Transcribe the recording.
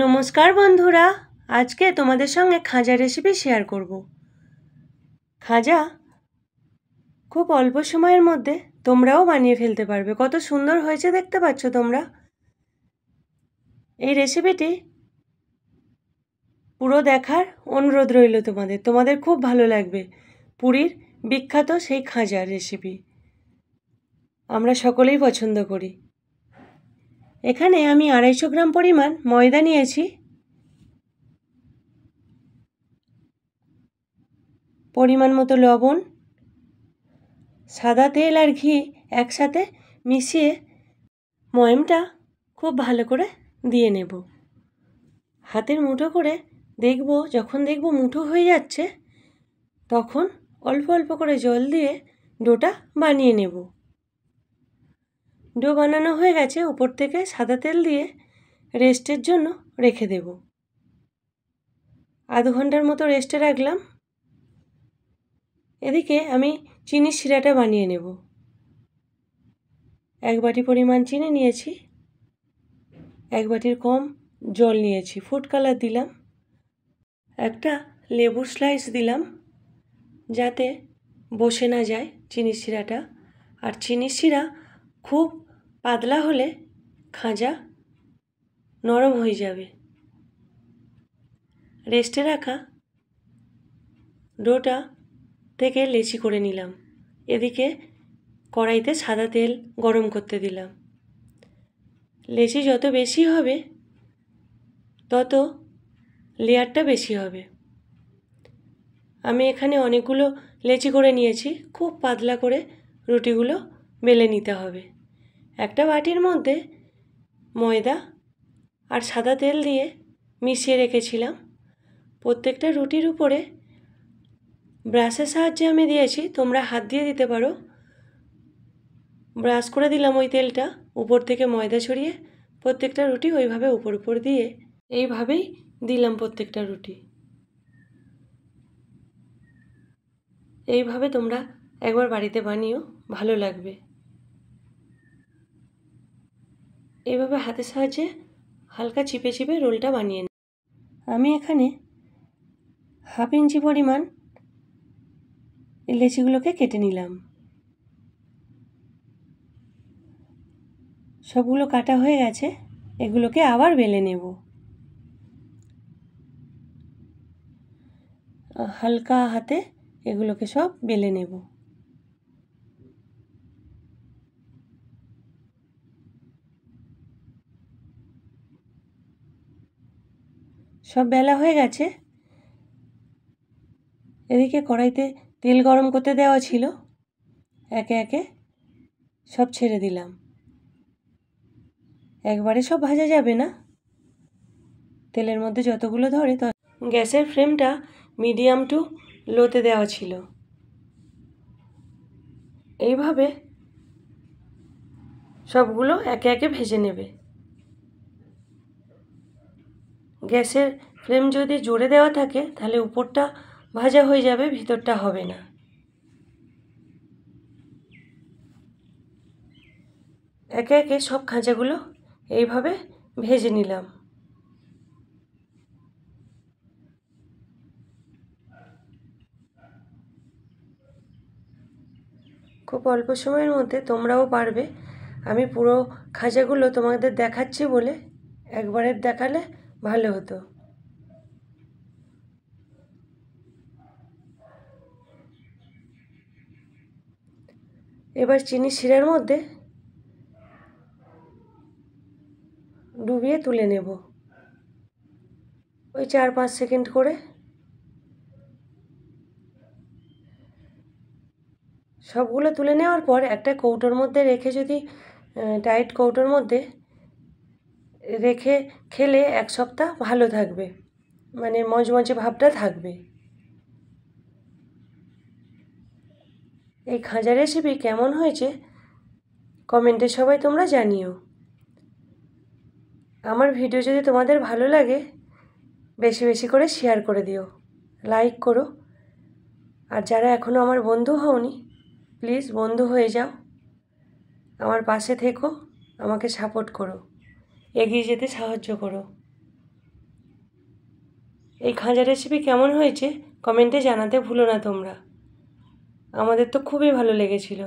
নমস্কার বন্ধুরা, আজকে তোমাদের সঙ্গে খাজা রেসিপি শেয়ার করব। খাজা খুব অল্প সময়ের মধ্যে তোমরাও বানিয়ে ফেলতে পারবে। কত সুন্দর হয়েছে দেখতে পাচ্ছ তোমরা। এই রেসিপিটি পুরো দেখার অনুরোধ রইল তোমাদের খুব ভালো লাগবে। পুরীর বিখ্যাত সেই খাজার রেসিপি আমরা সকলেই পছন্দ করি। এখানে আমি 250 গ্রাম পরিমাণ ময়দা নিয়েছি, পরিমাণ মতো লবণ, সাদা তেল আর ঘি একসাথে মিশিয়ে ময়মটা খুব ভালো করে দিয়ে নেব। হাতের মুঠো করে যখন দেখব মুঠো হয়ে যাচ্ছে, তখন অল্প অল্প করে জল দিয়ে ডোটা বানিয়ে নেব। ডো বানানো হয়ে গেছে, উপর থেকে সাদা তেল দিয়ে রেস্টের জন্য রেখে দেব। আধ ঘন্টার মতো রেস্টে রাখলাম। এদিকে আমি চিনির শিরাটা বানিয়ে নেব। 1 বাটি পরিমাণ চিনি নিয়েছি, 1 বাটির কম জল নিয়েছি, ফুড কালার দিলাম, একটা লেবুর স্লাইস দিলাম যাতে বসে না যায় চিনির শিরাটা। আর চিনির শিরা খুব পাতলা হলে খাজা নরম হয়ে যাবে। রেস্টে রাখা ডোটা থেকে লেচি করে নিলাম। এদিকে কড়াইতে সাদা তেল গরম করতে দিলাম। লেচি যত বেশি হবে তত লেয়ারটা বেশি হবে। আমি এখানে অনেকগুলো লেচি করে নিয়েছি। খুব পাতলা করে রুটিগুলো বেলে নিতে হবে। একটা বাটির মধ্যে ময়দা আর সাদা তেল দিয়ে মিশিয়ে রেখেছিলাম। প্রত্যেকটা রুটির উপরে ব্রাশের সাহায্যে আমি দিয়েছি, তোমরা হাত দিয়ে দিতে পারো। ব্রাশ করে দিলাম ওই তেলটা, উপর থেকে ময়দা ছড়িয়ে প্রত্যেকটা রুটি ওইভাবে উপর দিয়ে এইভাবেই দিলাম প্রত্যেকটা রুটি। এইভাবে তোমরা একবার বাড়িতে বানিও, ভালো লাগবে। এইভাবে হাতের সাহায্যে হালকা চিপে চিপে রোলটা বানিয়ে নিই। আমি এখানে 1/2 ইঞ্চি পরিমাণ লেচিগুলোকে কেটে নিলাম। সবগুলো কাটা হয়ে গেছে, এগুলোকে আবার বেলে নেব। হালকা হাতে এগুলোকে সব বেলে নেব। সব বেলা হয়ে গেছে। এদিকে কড়াইতে তেল গরম করতে দেওয়া ছিল, একে একে সব ছেড়ে দিলাম। একবারে সব ভাজা যাবে না, তেলের মধ্যে যতগুলো ধরে। গ্যাসের ফ্লেমটা মিডিয়াম টু লোতে দেওয়া ছিল। এইভাবে সবগুলো একে একে ভেজে নেবে। গ্যাসের ফ্লেম যদি জোরে দেওয়া থাকে তাহলে উপরটা ভাজা হয়ে যাবে, ভিতরটা হবে না। একে একে সব খাঁচাগুলো এইভাবে ভেজে নিলাম। খুব অল্প সময়ের মধ্যে তোমরাও পারবে। আমি পুরো খাঁচাগুলো তোমাদের দেখাচ্ছি বলে একবারে দেখালে ভালো হতো। এবার চিনির শিরার মধ্যে ডুবিয়ে তুলে নেব, ওই 4-5 সেকেন্ড করে। সবগুলো তুলে নেওয়ার পর একটা কৌটোর মধ্যে রেখে, যদি টাইট কৌটোর মধ্যে রেখে খেলে 1 সপ্তাহ ভালো থাকবে, মানে মজমজে ভাবটা থাকবে। এই খাজা রেসিপি কেমন হয়েছে কমেন্টে সবাই তোমরা জানিও। আমার ভিডিও যদি তোমাদের ভালো লাগে বেশি বেশি করে শেয়ার করে দিও, লাইক করো। আর যারা এখনও আমার বন্ধু হওনি, প্লিজ বন্ধু হয়ে যাও, আমার পাশে থেকো, আমাকে সাপোর্ট করো, এগিয়ে যেতে সাহায্য করো। এই খাঁজা রেসিপি কেমন হয়েছে কমেন্টে জানাতে ভুলো না তোমরা। আমাদের তো খুবই ভালো লেগেছিল।